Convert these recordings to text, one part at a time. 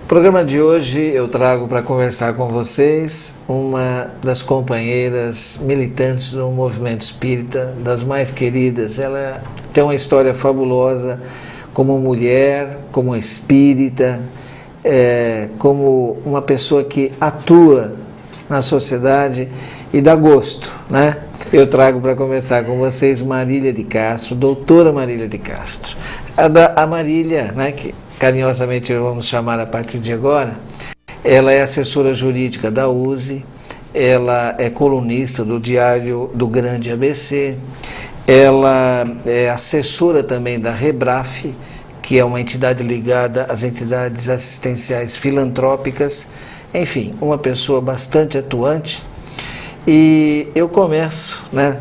programa de hoje eu trago para conversar com vocês uma das companheiras militantes do movimento espírita, das mais queridas. Ela tem uma história fabulosa como mulher, como espírita, como uma pessoa que atua na sociedade e dá gosto, né? Eu trago para conversar com vocês Marília de Castro, doutora Marília de Castro. A Marília, né, que carinhosamente vamos chamar a partir de agora, ela é assessora jurídica da USE, ela é colunista do Diário do Grande ABC, ela é assessora também da Rebraf, que é uma entidade ligada às entidades assistenciais filantrópicas, enfim, uma pessoa bastante atuante. E eu começo, né,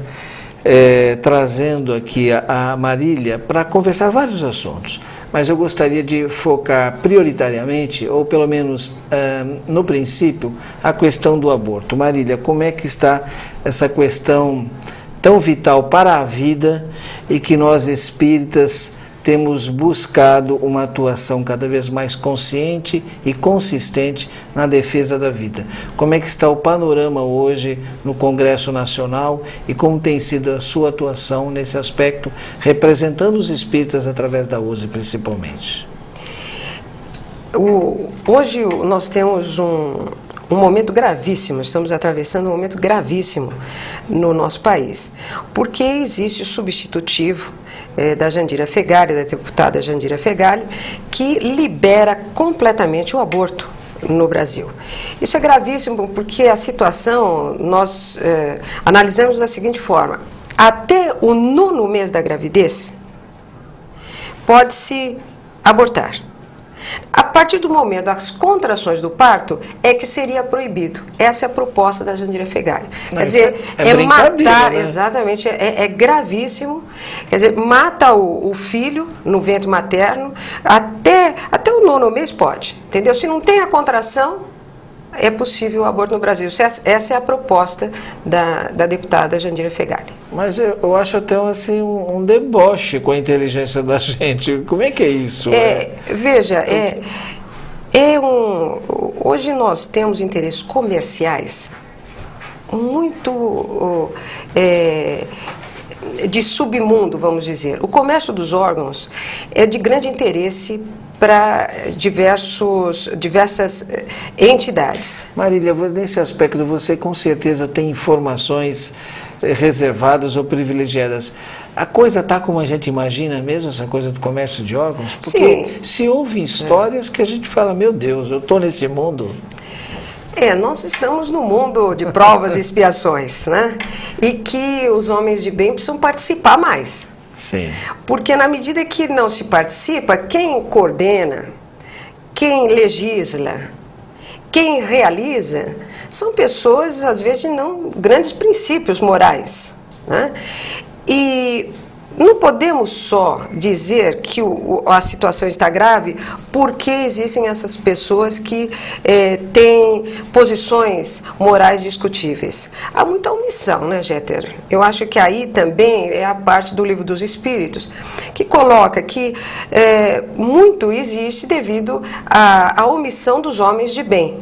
trazendo aqui a Marília para conversar vários assuntos, mas eu gostaria de focar prioritariamente, ou pelo menos no princípio, a questão do aborto. Marília, como é que está essa questão tão vital para a vida e que nós espíritas temos buscado uma atuação cada vez mais consciente e consistente na defesa da vida? Como é que está o panorama hoje no Congresso Nacional e como tem sido a sua atuação nesse aspecto, representando os espíritas através da USE principalmente? Hoje nós temos um momento gravíssimo, estamos atravessando um momento gravíssimo no nosso país, porque existe o substitutivo da Jandira Fegali, da deputada Jandira Fegali, que libera completamente o aborto no Brasil. Isso é gravíssimo porque a situação nós analisamos da seguinte forma: até o 9º mês da gravidez pode-se abortar. A partir do momento das contrações do parto é que seria proibido. Essa é a proposta da Jandira Fegali. Quer dizer, é matar, né? Exatamente, é gravíssimo. Quer dizer, mata o filho no ventre materno, até o 9º mês pode, entendeu? Se não tem a contração, é possível o aborto no Brasil. Essa é a proposta da deputada Jandira Fegali. Mas eu acho até assim, um deboche com a inteligência da gente. Como é que é isso? Veja, hoje nós temos interesses comerciais muito de submundo, vamos dizer. O comércio dos órgãos é de grande interesse para diversas entidades. Marília, nesse aspecto você com certeza tem informações reservadas ou privilegiadas. A coisa está como a gente imagina mesmo, essa coisa do comércio de órgãos? Porque sim, se ouvem histórias que a gente fala, meu Deus, eu estou nesse mundo. Nós estamos no mundo de provas e expiações, né? E que os homens de bem precisam participar mais. Sim. Porque na medida que não se participa, quem coordena, quem legisla, quem realiza, são pessoas, às vezes, de não grandes princípios morais, né? E não podemos só dizer que a situação está grave porque existem essas pessoas que têm posições morais discutíveis. Há muita omissão, né, Jeter? Eu acho que aí também é a parte do Livro dos Espíritos, que coloca que muito existe devido à omissão dos homens de bem,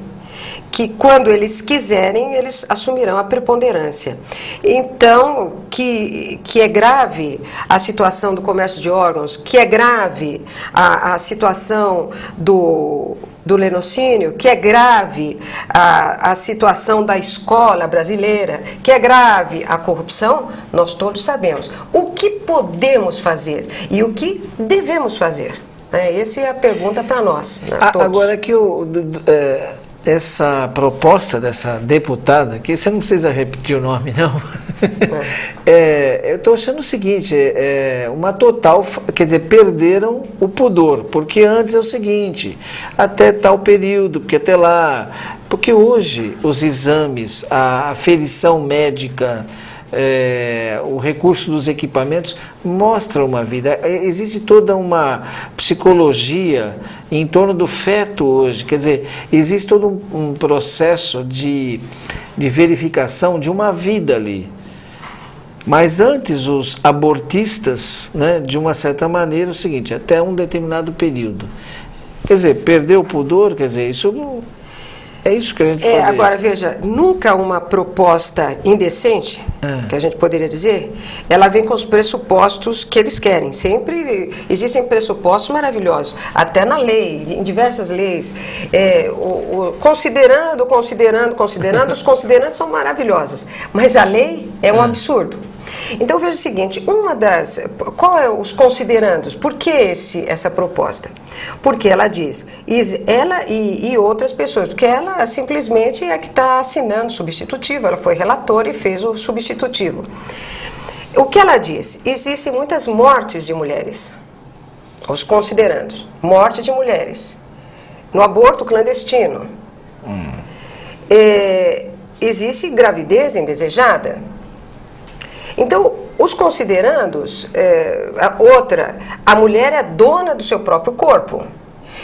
que quando eles quiserem, eles assumirão a preponderância. Então, que é grave a situação do comércio de órgãos, que é grave a situação do lenocínio, que é grave a situação da escola brasileira, que é grave a corrupção, nós todos sabemos. O que podemos fazer e o que devemos fazer? Essa é a pergunta para nós, né, todos. Agora que essa proposta dessa deputada, que você não precisa repetir o nome, não. Eu estou achando o seguinte, uma total, quer dizer, perderam o pudor, porque antes é o seguinte, até tal período, porque até lá, porque hoje os exames, a aferição médica, o recurso dos equipamentos mostra uma vida. Existe toda uma psicologia em torno do feto hoje, quer dizer, existe todo um processo de verificação de uma vida ali. Mas antes os abortistas, né, de uma certa maneira, é o seguinte, até um determinado período. Quer dizer, perdeu o pudor, quer dizer, isso não... É isso que a gente pode... Agora, veja, nunca uma proposta indecente, que a gente poderia dizer, ela vem com os pressupostos que eles querem. Sempre existem pressupostos maravilhosos, até na lei, em diversas leis. Considerando, os considerantes são maravilhosos, mas a lei é um absurdo. Então veja o seguinte, qual é os considerandos? Por que essa proposta? Porque ela diz, ela e outras pessoas, porque ela simplesmente é que está assinando o substitutivo, ela foi relatora e fez o substitutivo. O que ela diz? Existem muitas mortes de mulheres, os considerandos, morte de mulheres, no aborto clandestino. Existe gravidez indesejada. Então, os considerandos, a mulher é dona do seu próprio corpo.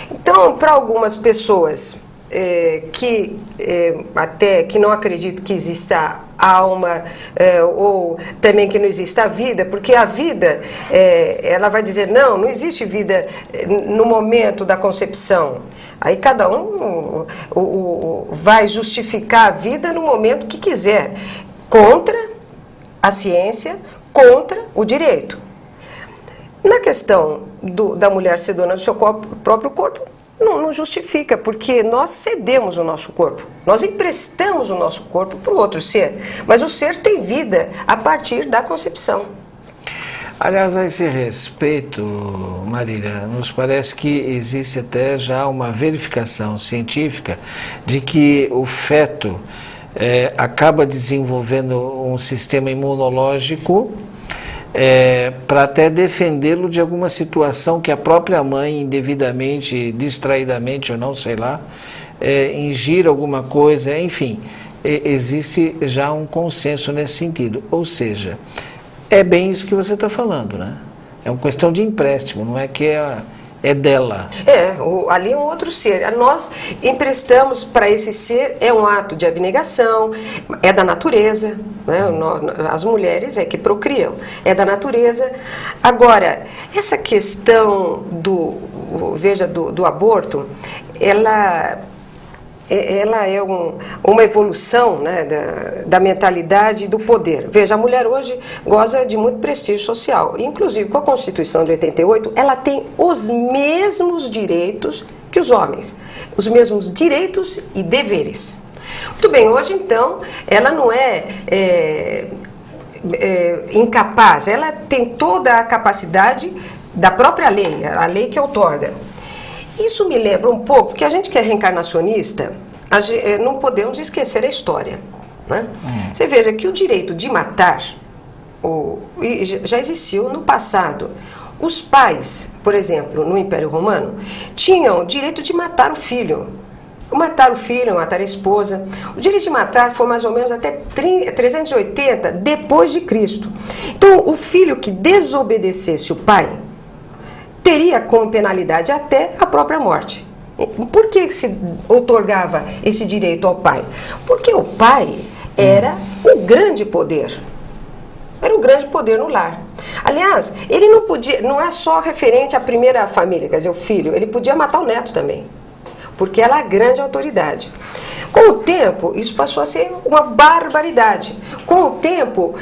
Então, para algumas pessoas que não acreditam que exista alma, ou também que não exista vida, porque a vida, ela vai dizer, não existe vida no momento da concepção. Aí cada um vai justificar a vida no momento que quiser, contra a ciência, contra o direito. Na questão da mulher ser dona do seu próprio corpo, não justifica, porque nós cedemos o nosso corpo, nós emprestamos o nosso corpo para o outro ser, mas o ser tem vida a partir da concepção. Aliás, a esse respeito, Marília, nos parece que existe até já uma verificação científica de que o feto acaba desenvolvendo um sistema imunológico para até defendê-lo de alguma situação que a própria mãe, indevidamente, distraidamente ou não, sei lá, ingira alguma coisa, enfim, existe já um consenso nesse sentido. Ou seja, é bem isso que você está falando, né? É uma questão de empréstimo, não é que é dela. Ali é um outro ser. Nós emprestamos para esse ser, é um ato de abnegação, é da natureza, né? As mulheres é que procriam, é da natureza. Agora, essa questão do aborto, ela é uma evolução, né, da mentalidade e do poder. Veja, a mulher hoje goza de muito prestígio social. Inclusive, com a Constituição de 88, ela tem os mesmos direitos que os homens. Os mesmos direitos e deveres. Muito bem, hoje, então, ela não é incapaz. Ela tem toda a capacidade da própria lei, a lei que outorga. Isso me lembra um pouco, porque a gente que é reencarnacionista, não podemos esquecer a história, né? Você veja que o direito de matar já existiu no passado. Os pais, por exemplo, no Império Romano, tinham o direito de matar o filho. Matar o filho, matar a esposa. O direito de matar foi mais ou menos até 380 depois de Cristo. Então, o filho que desobedecesse o pai teria como penalidade até a própria morte. Por que se outorgava esse direito ao pai? Porque o pai era o grande poder. Era o grande poder no lar. Aliás, ele não podia, não é só referente à primeira família, quer dizer, o filho, ele podia matar o neto também, porque ela é a grande autoridade. Com o tempo, isso passou a ser uma barbaridade. Com o tempo,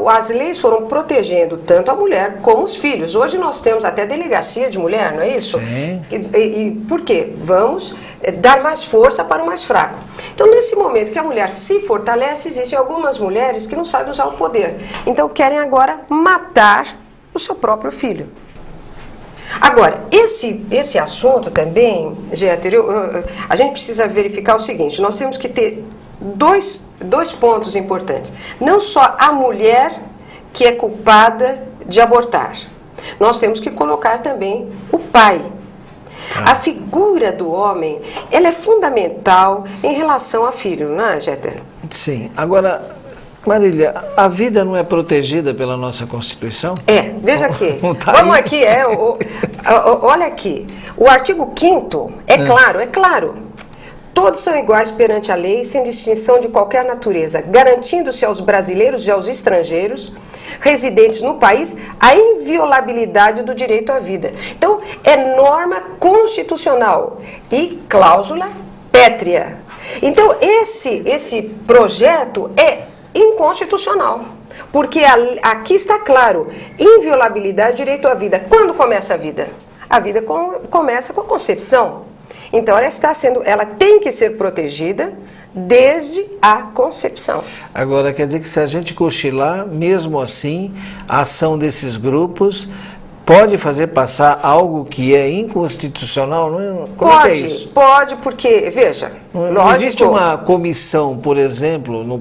as leis foram protegendo tanto a mulher como os filhos. Hoje nós temos até delegacia de mulher, não é isso? Sim. E por quê? Vamos dar mais força para o mais fraco. Então, nesse momento que a mulher se fortalece, existem algumas mulheres que não sabem usar o poder. Então, querem agora matar o seu próprio filho. Agora, esse assunto também, Jéter, a gente precisa verificar o seguinte, nós temos que ter dois pontos importantes. Não só a mulher que é culpada de abortar, nós temos que colocar também o pai. A figura do homem, ela é fundamental em relação ao filho, não é, Jéter? Sim. Agora, Marília, a vida não é protegida pela nossa Constituição? Veja aqui. Tá Vamos aí. aqui, olha aqui. O artigo 5º é claro. Todos são iguais perante a lei, sem distinção de qualquer natureza, garantindo-se aos brasileiros e aos estrangeiros residentes no país a inviolabilidade do direito à vida. Então, é norma constitucional e cláusula pétrea. Então, esse projeto é inconstitucional, porque aqui está claro, inviolabilidade, direito à vida. Quando começa a vida? A vida começa com a concepção. Então, ela tem que ser protegida desde a concepção. Agora, quer dizer que se a gente cochilar, mesmo assim, a ação desses grupos pode fazer passar algo que é inconstitucional? Não é? Como é que é isso? Pode, porque, veja, não existe uma comissão, por exemplo, na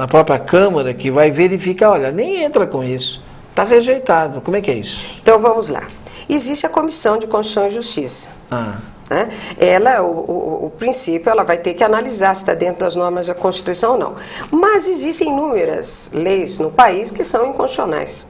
própria Câmara, que vai verificar, olha, nem entra com isso, está rejeitado. Como é que é isso? Então, vamos lá. Existe a Comissão de Constituição e Justiça. Né? O princípio, ela vai ter que analisar se está dentro das normas da Constituição ou não. Mas existem inúmeras leis no país que são inconstitucionais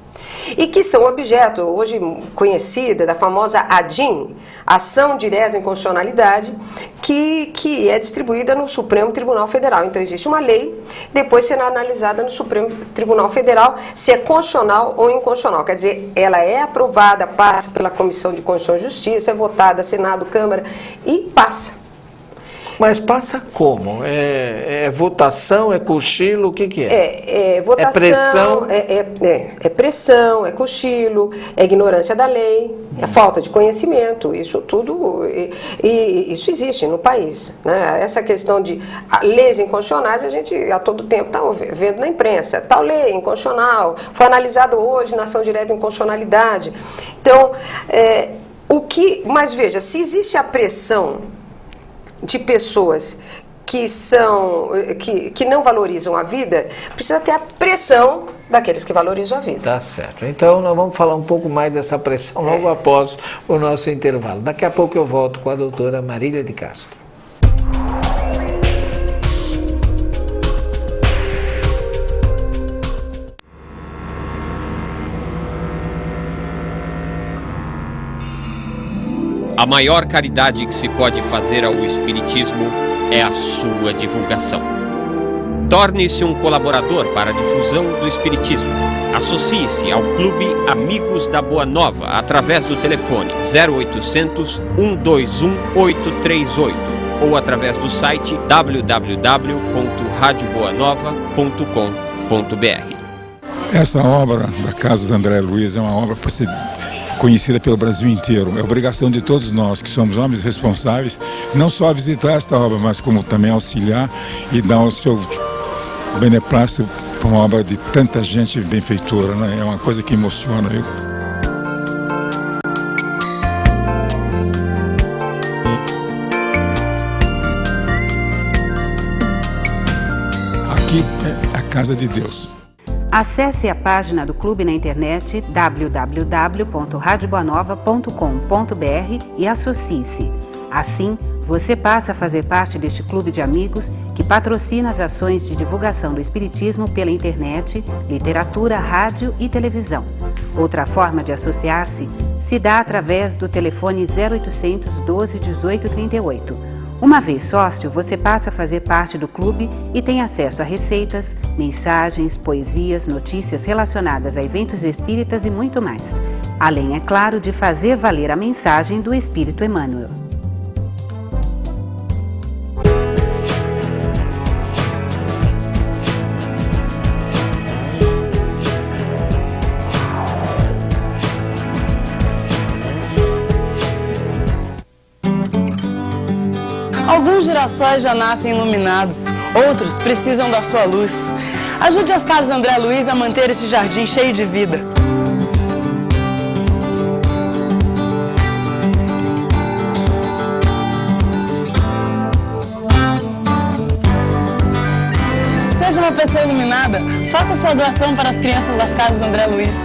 e que são objeto, hoje conhecida, da famosa ADIM, Ação Direta de Inconstitucionalidade, que é distribuída no Supremo Tribunal Federal. Então, existe uma lei, depois será analisada no Supremo Tribunal Federal se é constitucional ou inconstitucional. Quer dizer, ela é aprovada, passa pela Comissão de Constituição e Justiça, é votada, Senado, Câmara, e passa. Mas passa como? É votação, é cochilo, o que é? É votação, é pressão? É pressão, é cochilo, é ignorância da lei, é falta de conhecimento, isso tudo, isso existe no país. Né? Essa questão de leis inconstitucionais, a gente a todo tempo está vendo na imprensa, tal lei inconstitucional, foi analisado hoje na ação direta de inconstitucionalidade. Então, mas veja, se existe a pressão de pessoas que não valorizam a vida, precisa ter a pressão daqueles que valorizam a vida. Tá certo. Então, nós vamos falar um pouco mais dessa pressão logo após o nosso intervalo. Daqui a pouco eu volto com a doutora Marília de Castro. A maior caridade que se pode fazer ao Espiritismo é a sua divulgação. Torne-se um colaborador para a difusão do Espiritismo. Associe-se ao Clube Amigos da Boa Nova através do telefone 0800 121 838 ou através do site www.radioboanova.com.br. Essa obra da Casa André Luiz é uma obra para ser conhecida pelo Brasil inteiro. É obrigação de todos nós, que somos homens responsáveis, não só visitar esta obra, mas como também auxiliar e dar o seu beneplácito para uma obra de tanta gente benfeitora, né? É uma coisa que emociona. Aqui é a Casa de Deus. Acesse a página do clube na internet www.radioboanova.com.br e associe-se. Assim, você passa a fazer parte deste clube de amigos que patrocina as ações de divulgação do Espiritismo pela internet, literatura, rádio e televisão. Outra forma de associar-se se dá através do telefone 0800 12 18 38. Uma vez sócio, você passa a fazer parte do clube e tem acesso a receitas, mensagens, poesias, notícias relacionadas a eventos espíritas e muito mais. Além, é claro, de fazer valer a mensagem do Espírito Emmanuel. Alguns girassóis já nascem iluminados, outros precisam da sua luz. Ajude as Casas André Luiz a manter esse jardim cheio de vida. Seja uma pessoa iluminada, faça sua doação para as crianças das Casas André Luiz.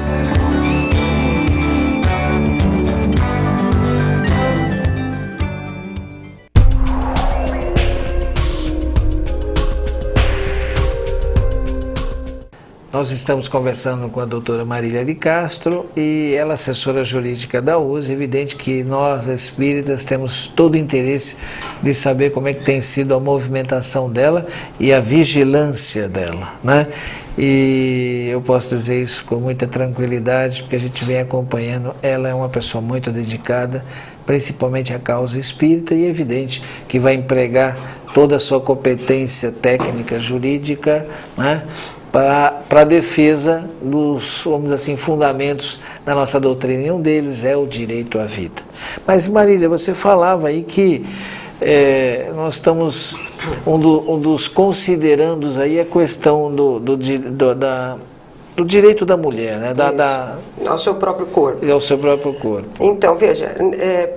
Nós estamos conversando com a doutora Marília de Castro e ela é assessora jurídica da USE. Evidente que nós, espíritas, temos todo o interesse de saber como é que tem sido a movimentação dela e a vigilância dela, né? E eu posso dizer isso com muita tranquilidade, porque a gente vem acompanhando. Ela é uma pessoa muito dedicada, principalmente à causa espírita, e é evidente que vai empregar toda a sua competência técnica, jurídica, né, para a defesa dos, vamos dizer assim, fundamentos da nossa doutrina, e um deles é o direito à vida. Mas, Marília, você falava aí que nós estamos, um dos considerandos aí a questão do direito da mulher, né? Ao seu próprio corpo. Ao seu próprio corpo. Então, veja,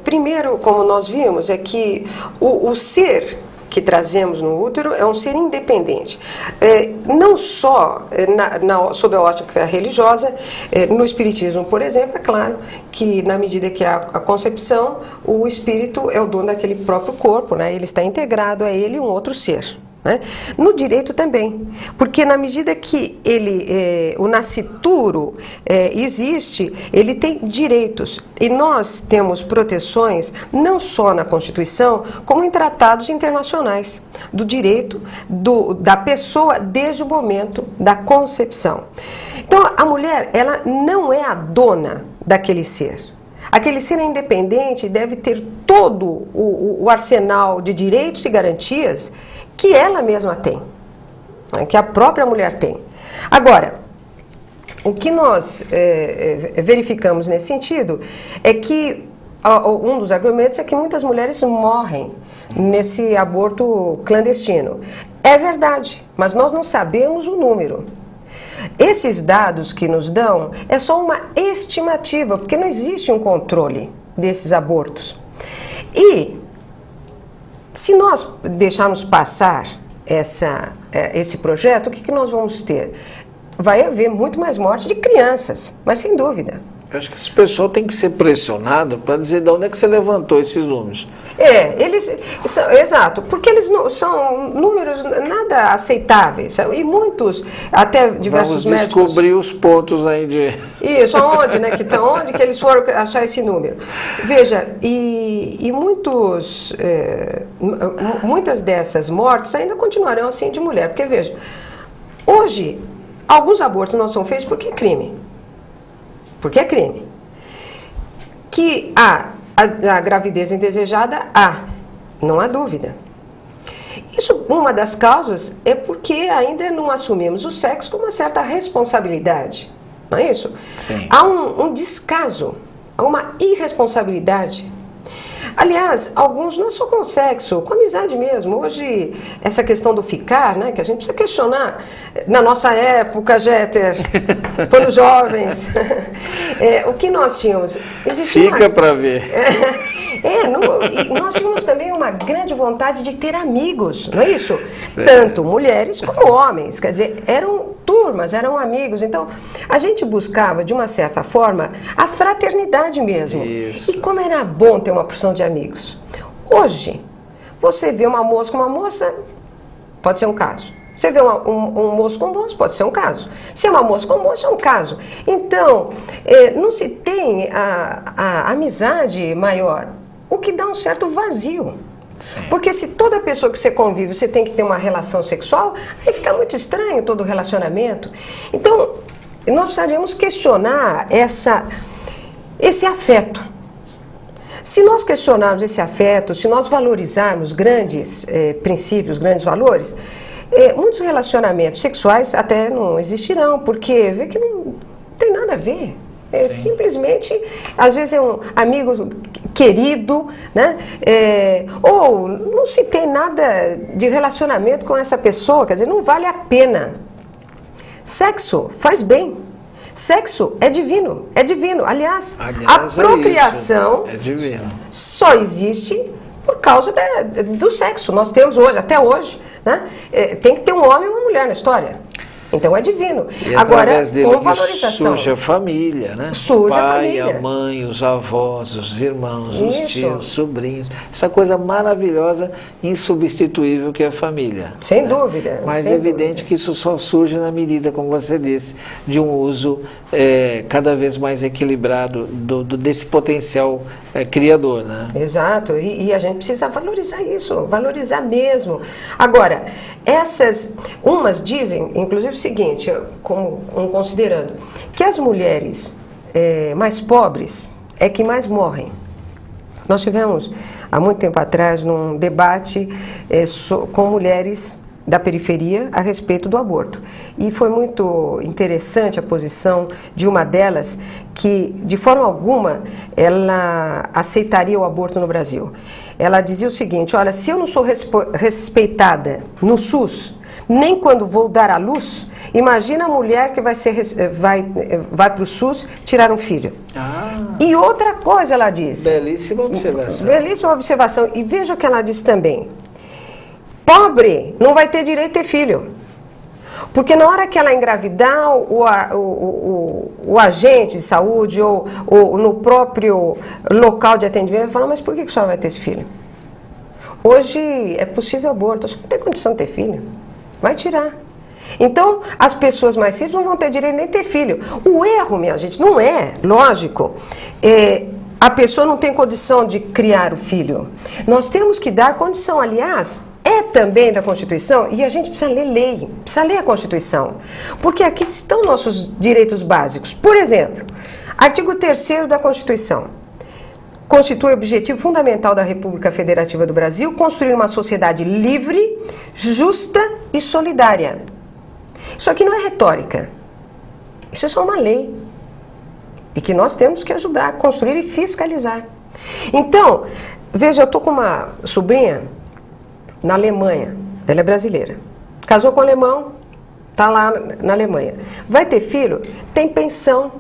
primeiro, como nós vimos, é que o ser que trazemos no útero é um ser independente. Não só sob a ótica religiosa, no espiritismo, por exemplo, é claro que na medida que há a concepção, o espírito é o dono daquele próprio corpo, né? Ele está integrado a ele um outro ser. Né? No direito também, porque na medida que o nascituro existe, ele tem direitos, e nós temos proteções não só na Constituição, como em tratados internacionais, do direito da pessoa desde o momento da concepção. Então a mulher, ela não é a dona daquele ser. Aquele ser é independente, deve ter todo o arsenal de direitos e garantias que ela mesma tem, né, que a própria mulher tem. Agora, o que nós verificamos nesse sentido é que um dos argumentos é que muitas mulheres morrem nesse aborto clandestino. É verdade, mas nós não sabemos o número. Esses dados que nos dão é só uma estimativa, porque não existe um controle desses abortos. E se nós deixarmos passar esse projeto, o que nós vamos ter? Vai haver muito mais morte de crianças, mas sem dúvida. Eu acho que esse pessoal tem que ser pressionado para dizer de onde é que você levantou esses números. Exato, porque eles não, são números nada aceitáveis, e muitos, até diversos médicos... Vamos descobrir os pontos aí de... Isso, onde, né, onde que eles foram achar esse número. Veja, muitas dessas mortes ainda continuarão assim de mulher, porque veja, hoje, alguns abortos não são feitos porque é crime. Porque é crime. Que a gravidez indesejada não há dúvida. Isso, uma das causas é porque ainda não assumimos o sexo com uma certa responsabilidade. Não é isso? Sim. Há um descaso, há uma irresponsabilidade. Aliás, alguns não é só com o sexo, com a amizade mesmo. Hoje, essa questão do ficar, né, que a gente precisa questionar. Na nossa época, Jeter, quando jovens, o que nós tínhamos? Fica para ver. Nós tínhamos também uma grande vontade de ter amigos, não é isso? Certo. Tanto mulheres como homens, quer dizer, eram turmas, eram amigos. Então, a gente buscava, de uma certa forma, a fraternidade mesmo. Isso. E como era bom ter uma porção de amigos. Hoje, você vê uma moça com uma moça, pode ser um caso. Você vê um moço com um moço, pode ser um caso. Se é uma moça com um moço, é um caso. Então, não se tem a amizade maior, o que dá um certo vazio. Sim. Porque se toda pessoa que você convive, você tem que ter uma relação sexual, aí fica muito estranho todo o relacionamento. Então, nós precisaríamos questionar esse afeto. Se nós questionarmos esse afeto, se nós valorizarmos grandes princípios, grandes valores, muitos relacionamentos sexuais até não existirão, porque vê que não tem nada a ver. Simplesmente, às vezes é um amigo querido, né? Ou não se tem nada de relacionamento com essa pessoa, quer dizer, não vale a pena. Sexo faz bem. Sexo é divino, é divino. Aliás, a procriação é divino. Só existe por causa do sexo. Nós temos hoje, até hoje, né? Tem que ter um homem e uma mulher na história. Então é divino. E Agora, através dele com valorização. surge a família, né? Surge o a pai, família. a mãe, os avós, os irmãos, os Isso. tios, os sobrinhos. Essa coisa maravilhosa, insubstituível que é a família. Sem dúvida. Mas sem é evidente dúvida. que isso só surge na medida, como você disse, de um uso cada vez mais equilibrado desse potencial criador, né? Exato, e a gente precisa valorizar isso, valorizar mesmo. Agora, umas dizem, inclusive o seguinte, como considerando, que as mulheres mais pobres é que mais morrem. Nós tivemos, há muito tempo atrás, num debate com mulheres da periferia a respeito do aborto. E foi muito interessante a posição de uma delas que, de forma alguma, ela aceitaria o aborto no Brasil. Ela dizia o seguinte: olha, se eu não sou respeitada no SUS, nem quando vou dar à luz, imagina a mulher que vai para o SUS tirar um filho. E outra coisa ela diz. Belíssima observação. Belíssima observação. E veja o que ela diz também. Pobre não vai ter direito a ter filho. Porque na hora que ela engravidar, o agente de saúde ou no próprio local de atendimento vai falar: mas por que a senhora vai ter esse filho? Hoje é possível aborto, você não tem condição de ter filho. Vai tirar. Então, as pessoas mais simples não vão ter direito nem ter filho. O erro, minha gente, não é, lógico, a pessoa não tem condição de criar o filho. Nós temos que dar condição, aliás, também da Constituição, e a gente precisa ler lei, precisa ler a Constituição, porque aqui estão nossos direitos básicos. Por exemplo, artigo 3º da Constituição. Constitui o objetivo fundamental da República Federativa do Brasil construir uma sociedade livre, justa e solidária. Isso aqui não é retórica, isso é só uma lei, e que nós temos que ajudar a construir e fiscalizar. Então, veja, eu estou com uma sobrinha na Alemanha, ela é brasileira, casou com um alemão, está lá na Alemanha, vai ter filho, tem pensão.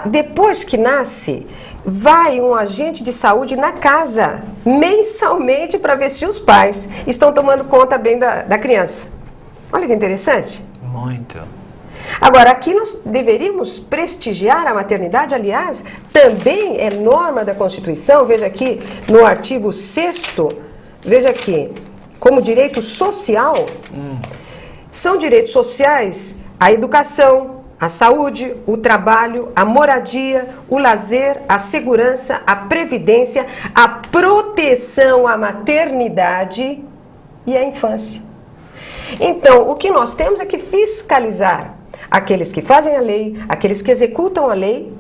Depois que nasce, vai um agente de saúde na casa, mensalmente, para ver se os pais estão tomando conta bem da criança. Olha que interessante. Muito. Agora, aqui nós deveríamos prestigiar a maternidade, aliás, também é norma da Constituição, veja aqui no artigo 6º, veja aqui, como direito social, são direitos sociais a educação, a saúde, o trabalho, a moradia, o lazer, a segurança, a previdência, a proteção à maternidade e à infância. Então, o que nós temos é que fiscalizar aqueles que fazem a lei, aqueles que executam a lei,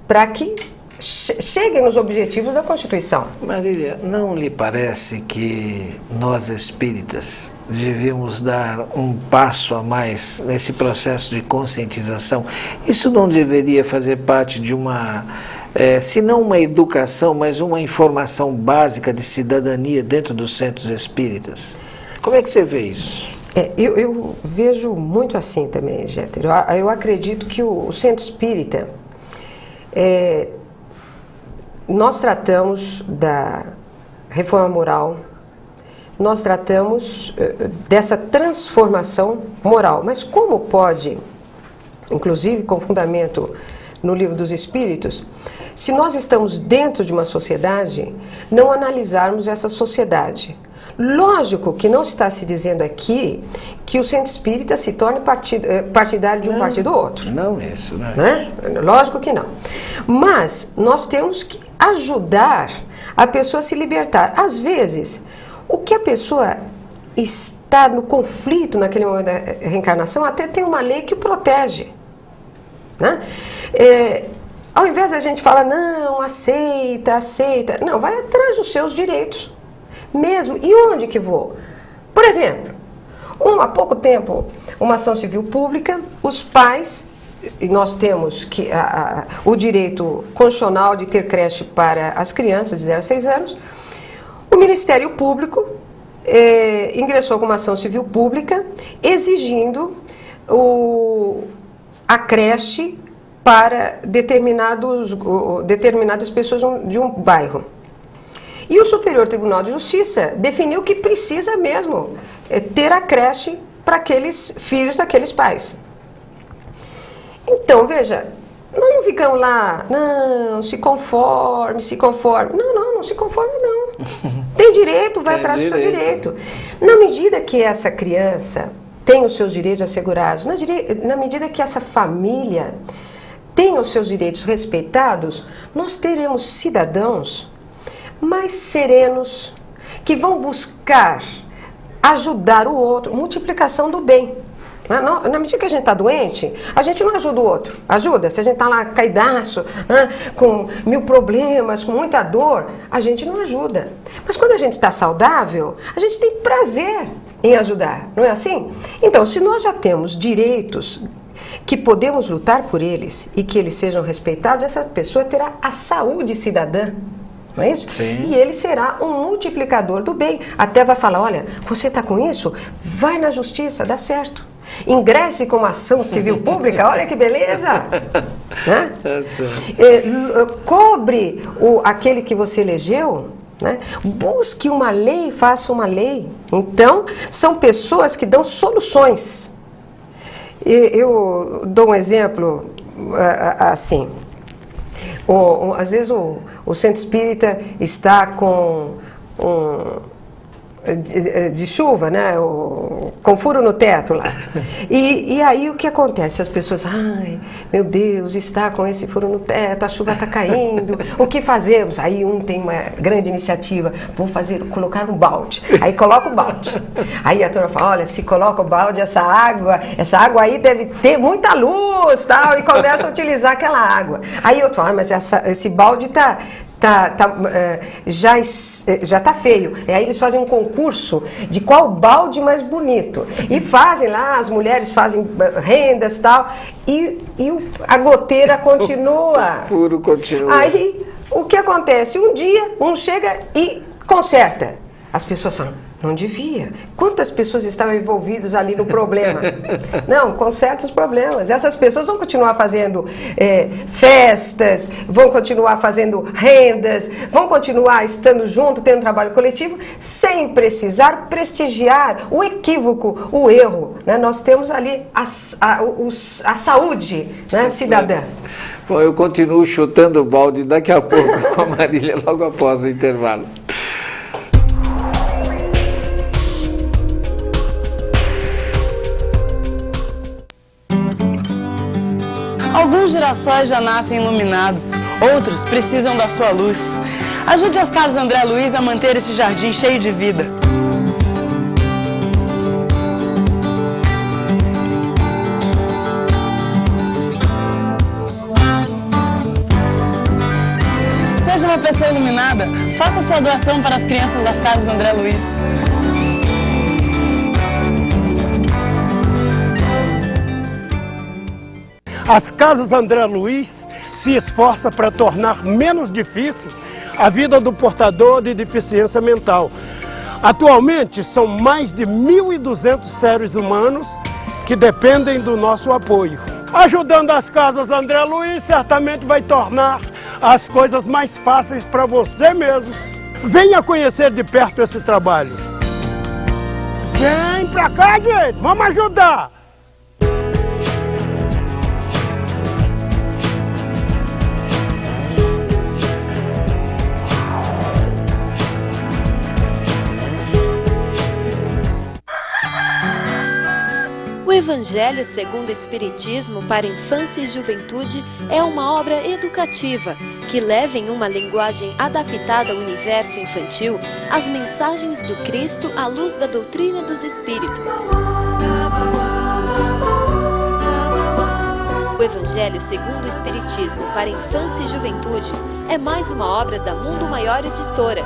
para que cheguem nos objetivos da Constituição. Marília, não lhe parece que nós espíritas devíamos dar um passo a mais nesse processo de conscientização? Isso não deveria fazer parte de uma, se não uma educação, mas uma informação básica de cidadania dentro dos centros espíritas? Como é que você vê isso? Eu vejo muito assim também, Jeter. Eu acredito que o centro espírita, nós tratamos da reforma moral, nós tratamos dessa transformação moral. Mas como pode, inclusive com fundamento no Livro dos Espíritos, se nós estamos dentro de uma sociedade, não analisarmos essa sociedade? Lógico que não está se dizendo aqui que o centro espírita se torne partidário de um partido ou outro. Não isso, né? Lógico que não. Mas nós temos que ajudar a pessoa a se libertar. Às vezes, o que a pessoa está no conflito naquele momento da reencarnação, até tem uma lei que o protege. Né? Ao invés da gente falar, não, aceita, não, vai atrás dos seus direitos. Mesmo. E onde que vou? Por exemplo, há pouco tempo, uma ação civil pública, os pais, e nós temos o direito constitucional de ter creche para as crianças de 0 a 6 anos, o Ministério Público ingressou com uma ação civil pública exigindo a creche para determinadas pessoas de um bairro. E o Superior Tribunal de Justiça definiu que precisa mesmo ter a creche para aqueles filhos daqueles pais. Então, veja, nós não ficamos lá, não, se conforme. Não se conforme não. Tem direito, vai atrás do seu direito. Na medida que essa criança tem os seus direitos assegurados, na medida que essa família tem os seus direitos respeitados, nós teremos cidadãos mais serenos, que vão buscar ajudar o outro, multiplicação do bem. Na medida que a gente está doente, a gente não ajuda o outro. Ajuda, se a gente está lá caidaço, né, com 1000 problemas, com muita dor, a gente não ajuda. Mas quando a gente está saudável, a gente tem prazer em ajudar, não é assim? Então, se nós já temos direitos que podemos lutar por eles e que eles sejam respeitados, essa pessoa terá a saúde cidadã. Não é isso? Sim. E ele será um multiplicador do bem. Até vai falar, olha, você está com isso? Vai na justiça, dá certo. Ingresse com uma ação civil pública, olha que beleza. Né? Cobre aquele que você elegeu, né? Busque uma lei, faça uma lei. Então, são pessoas que dão soluções. Eu dou um exemplo assim. Às vezes o centro espírita está com de chuva, né? Com furo no teto lá. E aí o que acontece? As pessoas, ai, meu Deus, está com esse furo no teto, a chuva está caindo, o que fazemos? Aí um tem uma grande iniciativa, vou colocar um balde. Aí coloca o balde. Aí a turma fala, olha, se coloca o balde, essa água aí deve ter muita luz, tal, e começa a utilizar aquela água. Aí outro fala, mas esse balde já está feio. E aí eles fazem um concurso de qual balde mais bonito. E fazem lá, as mulheres fazem rendas e tal, e a goteira continua. O furo continua. Aí o que acontece? Um dia, um chega e conserta. As pessoas falam, não devia. Quantas pessoas estavam envolvidas ali no problema? Não, conserta os problemas. Essas pessoas vão continuar fazendo festas, vão continuar fazendo rendas, vão continuar estando junto, tendo trabalho coletivo, sem precisar prestigiar o equívoco, o erro. Né? Nós temos ali a saúde, né, cidadã. Bom, eu continuo chutando o balde daqui a pouco com a Marília, logo após o intervalo. Alguns girassóis já nascem iluminados, outros precisam da sua luz. Ajude as Casas André Luiz a manter esse jardim cheio de vida. Seja uma pessoa iluminada, faça sua doação para as crianças das Casas André Luiz. As Casas André Luiz se esforça para tornar menos difícil a vida do portador de deficiência mental. Atualmente, são mais de 1.200 seres humanos que dependem do nosso apoio. Ajudando as Casas André Luiz, certamente vai tornar as coisas mais fáceis para você mesmo. Venha conhecer de perto esse trabalho. Vem pra cá, gente! Vamos ajudar! O Evangelho segundo o Espiritismo para Infância e Juventude é uma obra educativa que leva em uma linguagem adaptada ao universo infantil as mensagens do Cristo à luz da doutrina dos Espíritos. O Evangelho segundo o Espiritismo para Infância e Juventude é mais uma obra da Mundo Maior Editora,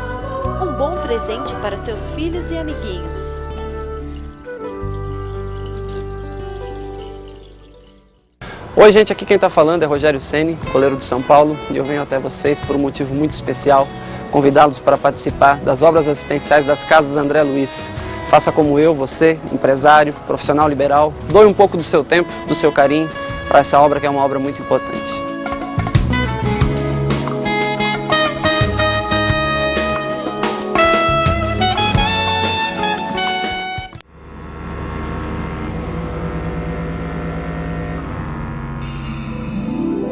um bom presente para seus filhos e amiguinhos. Oi gente, aqui quem está falando é Rogério Ceni, coleiro de São Paulo, e eu venho até vocês por um motivo muito especial, convidá-los para participar das obras assistenciais das Casas André Luiz. Faça como eu, você, empresário, profissional liberal, doe um pouco do seu tempo, do seu carinho, para essa obra que é uma obra muito importante.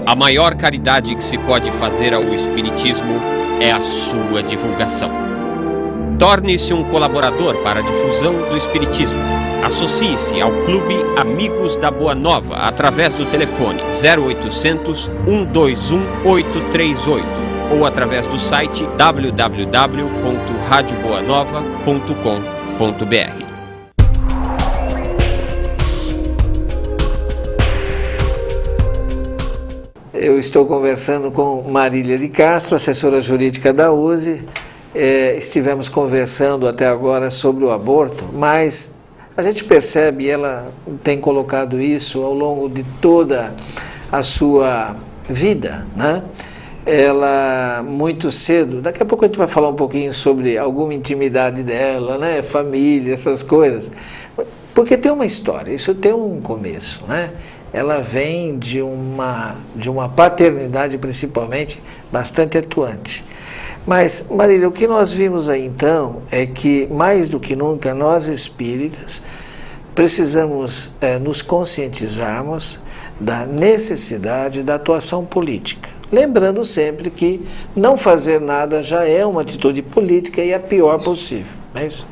A maior caridade que se pode fazer ao Espiritismo é a sua divulgação. Torne-se um colaborador para a difusão do Espiritismo. Associe-se ao Clube Amigos da Boa Nova através do telefone 0800 121 838 ou através do site www.radioboanova.com.br. Eu estou conversando com Marília de Castro, assessora jurídica da USE. Estivemos conversando até agora sobre o aborto, mas a gente percebe, e ela tem colocado isso ao longo de toda a sua vida, né? Ela, muito cedo, daqui a pouco a gente vai falar um pouquinho sobre alguma intimidade dela, né? Família, essas coisas, porque tem uma história, isso tem um começo, né? Ela vem de uma paternidade, principalmente, bastante atuante. Mas, Marília, o que nós vimos aí, então, é que, mais do que nunca, nós espíritas precisamos nos conscientizarmos da necessidade da atuação política. Lembrando sempre que não fazer nada já é uma atitude política e a pior possível. Não é isso?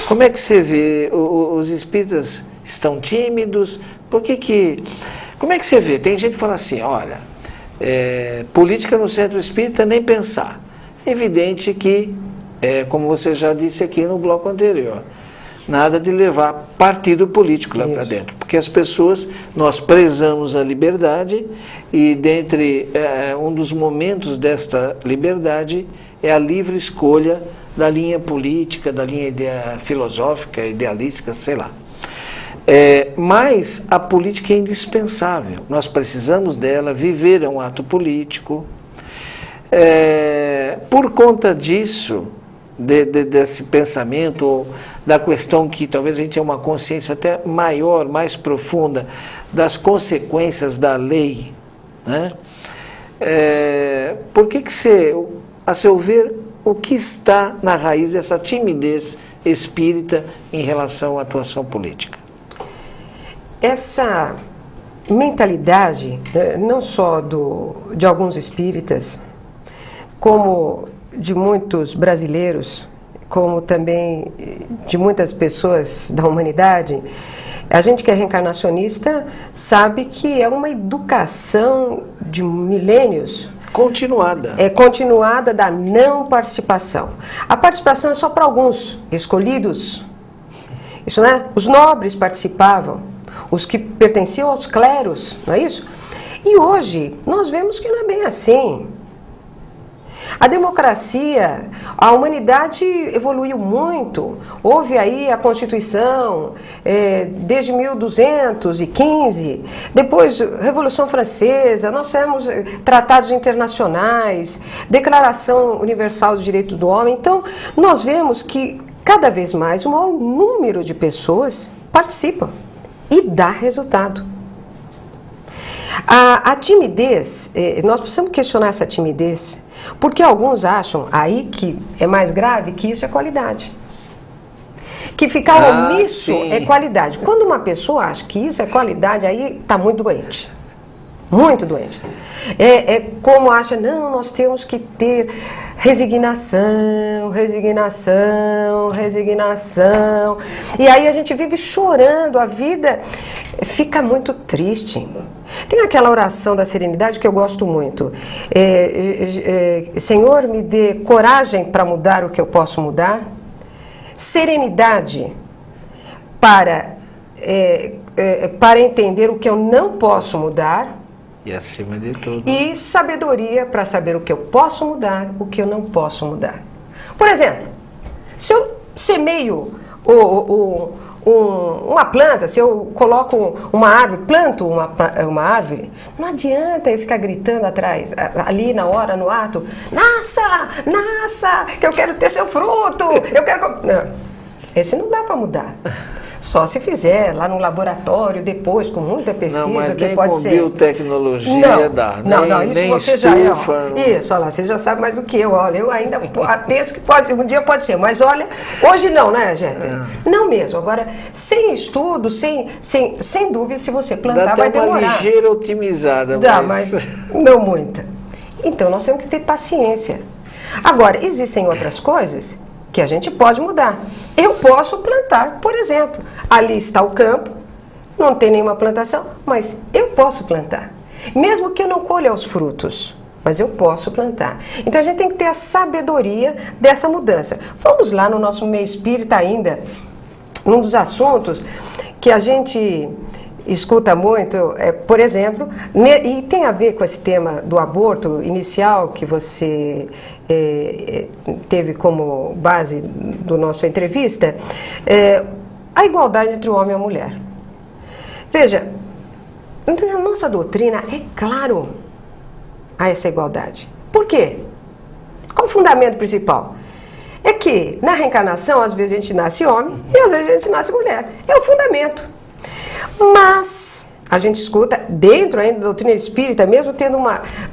Como é que você vê? Os espíritas estão tímidos? Como é que você vê? Tem gente que fala assim, olha, política no centro espírita nem pensar. É evidente que, como você já disse aqui no bloco anterior, nada de levar partido político lá para dentro. Porque as pessoas, nós prezamos a liberdade e dentre um dos momentos desta liberdade é a livre escolha da linha política, da linha filosófica, idealística, sei lá. Mas a política é indispensável, nós precisamos dela, viver é um ato político. Por conta disso, desse pensamento, ou da questão que talvez a gente tenha uma consciência até maior, mais profunda, das consequências da lei, né? Por que você, a seu ver, o que está na raiz dessa timidez espírita em relação à atuação política? Essa mentalidade, não só de alguns espíritas, como de muitos brasileiros, como também de muitas pessoas da humanidade, a gente que é reencarnacionista sabe que é uma educação de milênios. Continuada. Continuada da não participação. A participação é só para alguns escolhidos. Isso, né? Os nobres participavam, os que pertenciam aos clérigos, não é isso? E hoje nós vemos que não é bem assim. A democracia, a humanidade evoluiu muito. Houve aí a Constituição desde 1215, depois Revolução Francesa, nós temos tratados internacionais, Declaração Universal dos Direitos do Homem. Então, nós vemos que cada vez mais o maior número de pessoas participam e dá resultado. A timidez, nós precisamos questionar essa timidez, porque alguns acham aí que é mais grave que isso é qualidade. Que ficar omisso é qualidade. Quando uma pessoa acha que isso é qualidade, aí está muito doente. Muito doente. Como acha, não, nós temos que ter resignação, resignação, resignação. E aí a gente vive chorando, a vida fica muito triste. Tem aquela oração da serenidade que eu gosto muito. Senhor, me dê coragem para mudar o que eu posso mudar. Serenidade para entender o que eu não posso mudar. E acima de tudo. E sabedoria para saber o que eu posso mudar, o que eu não posso mudar. Por exemplo, se eu semeio uma planta, se eu coloco uma árvore, planto uma árvore, não adianta eu ficar gritando atrás, ali na hora, no ato, nasça, nasça, que eu quero ter seu fruto, eu quero... Não, esse não dá para mudar. Só se fizer lá no laboratório, depois, com muita pesquisa, não, mas que nem pode com ser. biotecnologia dá. Não, isso nem você estufa, já é. Isso, olha lá, você já sabe mais do que eu. Olha, eu ainda penso que um dia pode ser, mas olha, hoje não, né, Jeter? Não mesmo. Agora, sem estudo, sem dúvida, se você plantar, vai demorar. Dá até uma ligeira otimizada. Dá, mas não muita. Então, nós temos que ter paciência. Agora, existem outras coisas que a gente pode mudar. Eu posso plantar, por exemplo, ali está o campo, não tem nenhuma plantação, mas eu posso plantar. Mesmo que eu não colha os frutos, mas eu posso plantar. Então a gente tem que ter a sabedoria dessa mudança. Vamos lá no nosso meio espírita ainda, num dos que a gente escuta muito, por exemplo, e tem a ver com esse tema do aborto inicial que você teve como base do nossa entrevista, a igualdade entre o homem e a mulher. Veja, na nossa doutrina é claro a essa igualdade. Por quê? Qual o fundamento principal? É que na reencarnação, às vezes a gente nasce homem e às vezes a gente nasce mulher. É o fundamento. Mas a gente escuta, dentro ainda da doutrina espírita, mesmo tendo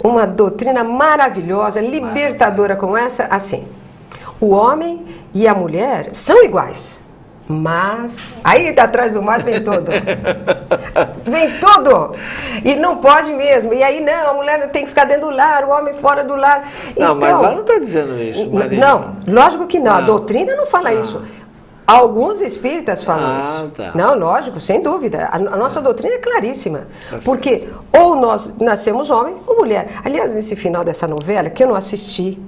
uma doutrina maravilhosa, libertadora como essa, assim, o homem e a mulher são iguais. Mas, aí atrás do mas vem tudo. Vem tudo. E não pode mesmo. E aí não, a mulher tem que ficar dentro do lar, o homem fora do lar. Não, então, mas lá não está dizendo isso, Maria. Não, lógico que não. A doutrina não fala isso. Alguns espíritas falam isso. Tá. Não, lógico, sem dúvida. A nossa doutrina é claríssima. Porque ou nós nascemos homem ou mulher. Aliás, nesse final dessa novela, que eu não assisti,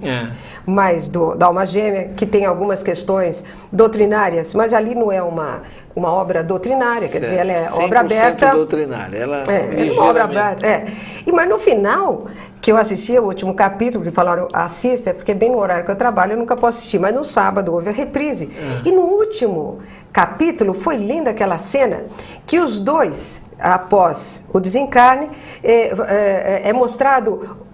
mas da Alma Gêmea, que tem algumas questões doutrinárias, mas ali não é uma obra doutrinária, quer dizer, ela é obra aberta. Doutrinária. Ela é uma obra aberta. Mas no final, que eu assisti o último capítulo, que falaram, assista, porque bem no horário que eu trabalho, eu nunca posso assistir, mas no sábado houve a reprise. E no último capítulo, foi linda aquela cena, que os dois, após o desencarne, é mostrado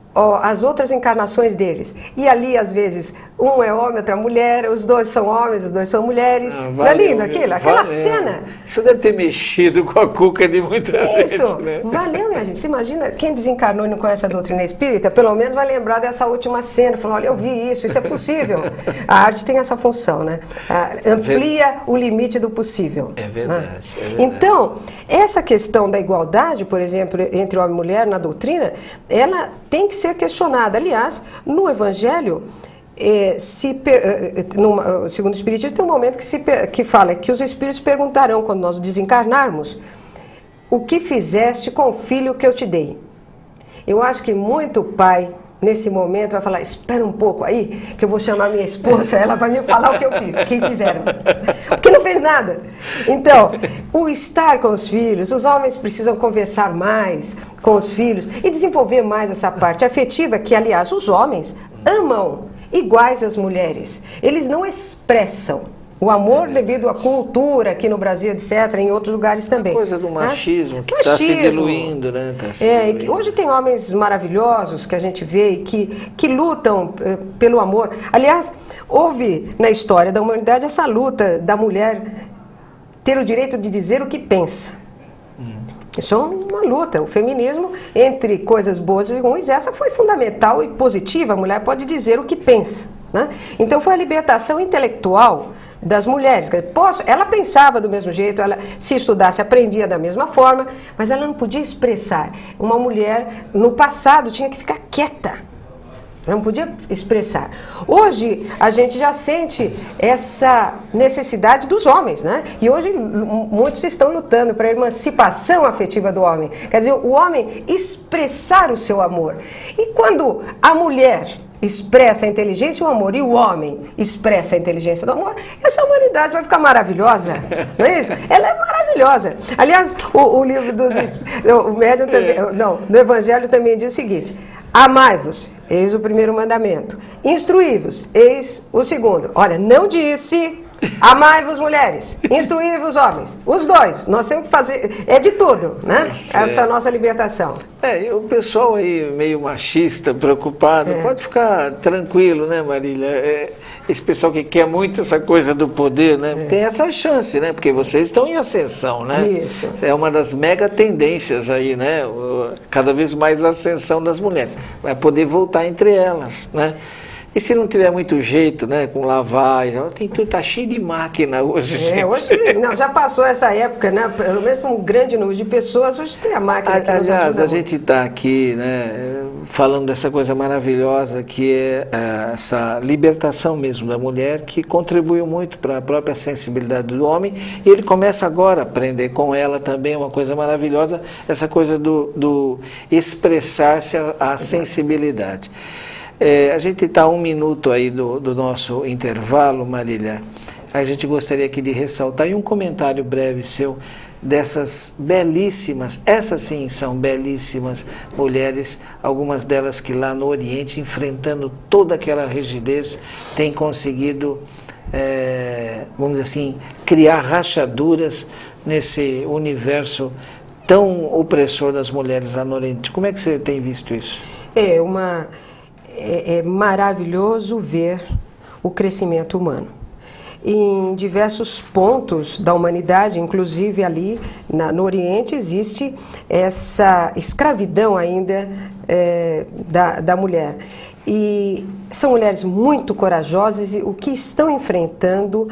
as outras encarnações deles. E ali, às vezes, um é homem, outra mulher, os dois são homens, os dois são mulheres. Não é lindo aquilo? Aquela cena. Isso deve ter mexido com a cuca de muita gente. Isso, valeu, minha gente. Você imagina, quem desencarnou e não conhece a doutrina espírita, pelo menos vai lembrar dessa última cena. Falou, olha, eu vi isso é possível. A arte tem essa função, né? Amplia o limite do possível. É verdade, é verdade. Então, essa questão da igualdade, por exemplo, entre homem e mulher na doutrina, ela tem que ser questionada. Aliás, no Evangelho, segundo o Espiritismo, tem um momento que fala que os Espíritos perguntarão, quando nós desencarnarmos, o que fizeste com o filho que eu te dei? Eu acho que muito pai, nesse momento, vai falar, espera um pouco aí, que eu vou chamar minha esposa, ela vai me falar o que eu fiz, o que fizeram. Porque não fez nada. Então, o estar com os filhos, os homens precisam conversar mais com os filhos e desenvolver mais essa parte afetiva, que, aliás, os homens amam iguais às mulheres. Eles não expressam o amor devido à cultura aqui no Brasil, etc., em outros lugares também. A coisa do machismo que está se diluindo, né? Hoje tem homens maravilhosos que a gente vê e que lutam pelo amor. Aliás, houve na história da humanidade essa luta da mulher ter o direito de dizer o que pensa. Isso é uma luta. O feminismo, entre coisas boas e ruins, essa foi fundamental e positiva. A mulher pode dizer o que pensa, né? Então foi a libertação intelectual das mulheres. Ela pensava do mesmo jeito, ela, se estudasse, aprendia da mesma forma, mas ela não podia expressar. Uma mulher, no passado, tinha que ficar quieta. Não podia expressar. Hoje, a gente já sente essa necessidade dos homens, né? E hoje, muitos estão lutando para a emancipação afetiva do homem. Quer dizer, o homem expressar o seu amor. E quando a mulher expressa a inteligência e o amor, e o homem expressa a inteligência do amor, essa humanidade vai ficar maravilhosa, não é isso? Ela é maravilhosa. Aliás, o livro o médium também, no Evangelho também diz o seguinte, amai-vos, eis o primeiro mandamento, instruí-vos, eis o segundo. Olha, não disse Amai-vos mulheres, instruí-vos homens. Os dois, nós temos que fazer, é de tudo, né? Essa é a nossa libertação. E o pessoal aí meio machista, preocupado, pode ficar tranquilo, né, Marília? Esse pessoal que quer muito essa coisa do poder, né? Tem essa chance, né? Porque vocês estão em ascensão, né? Isso. É uma das mega tendências aí, né? Cada vez mais a ascensão das mulheres. Vai poder voltar entre elas, né? E se não tiver muito jeito, né, com lavagem, tem tudo, tá cheio de máquina hoje, gente. Hoje não, já passou essa época, né? Pelo menos com um grande número de pessoas, hoje tem a máquina que nos aliás, ajuda a gente está aqui, né, falando dessa coisa maravilhosa que é essa libertação mesmo da mulher, que contribuiu muito para a própria sensibilidade do homem, e ele começa agora a aprender com ela também, uma coisa maravilhosa, essa coisa do expressar-se a sensibilidade. A gente está a 1 minuto aí do nosso intervalo, Marília. A gente gostaria aqui de ressaltar, e um comentário breve seu, dessas belíssimas, essas sim são belíssimas mulheres, algumas delas que lá no Oriente, enfrentando toda aquela rigidez, têm conseguido, vamos dizer assim, criar rachaduras nesse universo tão opressor das mulheres lá no Oriente. Como é que você tem visto isso? É maravilhoso ver o crescimento humano. Em diversos pontos da humanidade, inclusive ali no Oriente, existe essa escravidão ainda da mulher. E são mulheres muito corajosas e o que estão enfrentando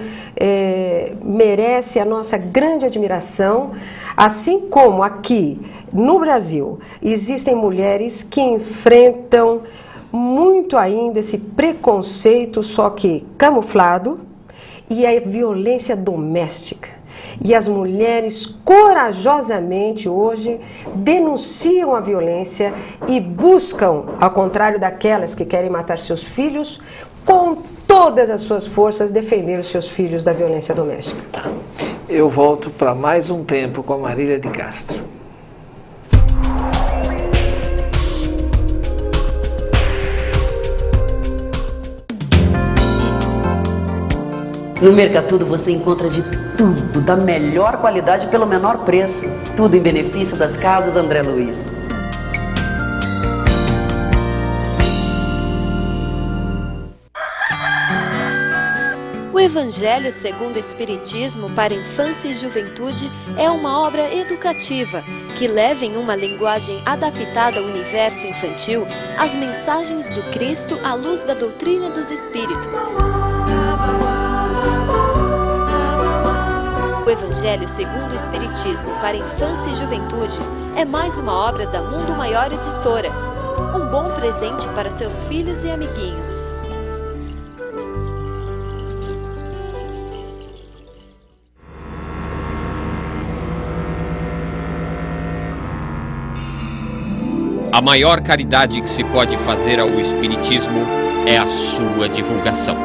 merece a nossa grande admiração, assim como aqui no Brasil existem mulheres que enfrentam muito ainda esse preconceito, só que camuflado, e a violência doméstica. E as mulheres corajosamente hoje denunciam a violência e buscam, ao contrário daquelas que querem matar seus filhos, com todas as suas forças defender os seus filhos da violência doméstica. Eu volto para mais um tempo com a Marília de Castro. No Mercatudo você encontra de tudo, da melhor qualidade pelo menor preço. Tudo em benefício das Casas André Luiz. O Evangelho segundo o Espiritismo para Infância e Juventude é uma obra educativa que leva em uma linguagem adaptada ao universo infantil as mensagens do Cristo à luz da doutrina dos Espíritos. O Evangelho segundo o Espiritismo para Infância e Juventude é mais uma obra da Mundo Maior Editora. Um bom presente para seus filhos e amiguinhos. A maior caridade que se pode fazer ao Espiritismo é a sua divulgação.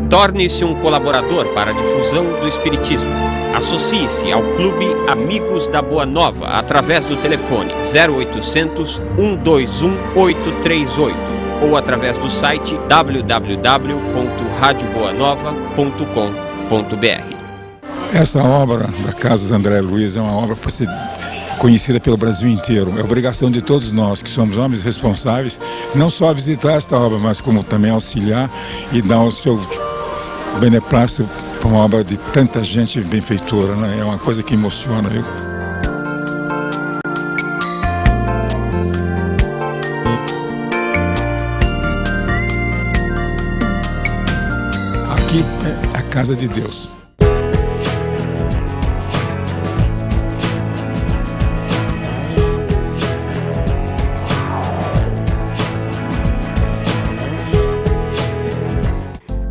Torne-se um colaborador para a difusão do Espiritismo. Associe-se ao Clube Amigos da Boa Nova através do telefone 0800 121 838 ou através do site www.radioboanova.com.br. Essa obra da Casas André Luiz é uma obra para ser conhecida pelo Brasil inteiro. É obrigação de todos nós, que somos homens responsáveis, não só visitar esta obra, mas como também auxiliar e dar o seu beneplácito para uma obra de tanta gente benfeitora, né? É uma coisa que emociona. Aqui é a casa de Deus.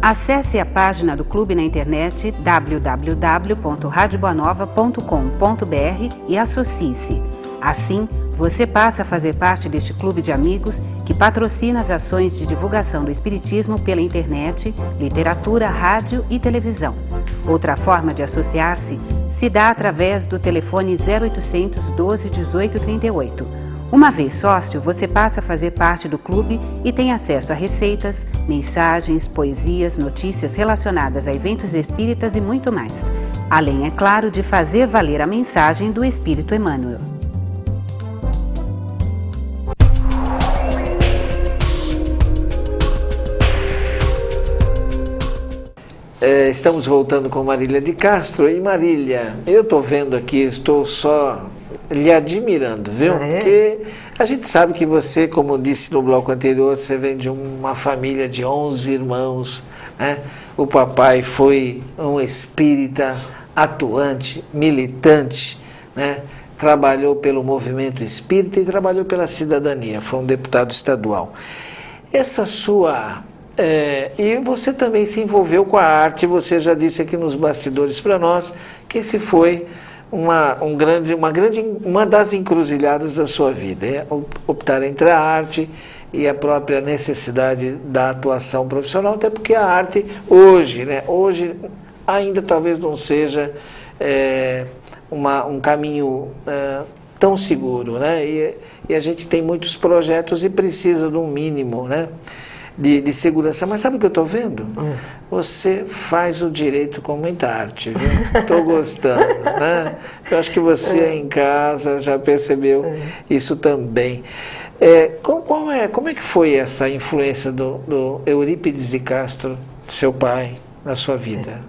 Acesse a página do clube na internet www.radioboanova.com.br e associe-se. Assim, você passa a fazer parte deste clube de amigos que patrocina as ações de divulgação do Espiritismo pela internet, literatura, rádio e televisão. Outra forma de associar-se se dá através do telefone 0800 12 18 38 Uma vez sócio, você passa a fazer parte do clube e tem acesso a receitas, mensagens, poesias, notícias relacionadas a eventos espíritas e muito mais. Além, é claro, de fazer valer a mensagem do Espírito Emmanuel. Estamos voltando com Marília de Castro. E Marília, eu estou vendo aqui, estou só lhe admirando, viu? Porque a gente sabe que você, como disse no bloco anterior, você vem de uma família de 11 irmãos, né? O papai foi um espírita atuante, militante, né? Trabalhou pelo movimento espírita e trabalhou pela cidadania, foi um deputado estadual. Essa sua... e você também se envolveu com a arte, você já disse aqui nos bastidores para nós que esse foi uma das encruzilhadas da sua vida, optar entre a arte e a própria necessidade da atuação profissional, até porque a arte hoje, né, hoje ainda talvez não seja um caminho tão seguro, né, e a gente tem muitos projetos e precisa de um mínimo, né, de segurança. Mas sabe o que eu estou vendo? Você faz o direito com muita arte, viu? Estou gostando, né? Eu acho que você em casa já percebeu isso também. Como é que foi essa influência do Eurípides de Castro, seu pai, na sua vida?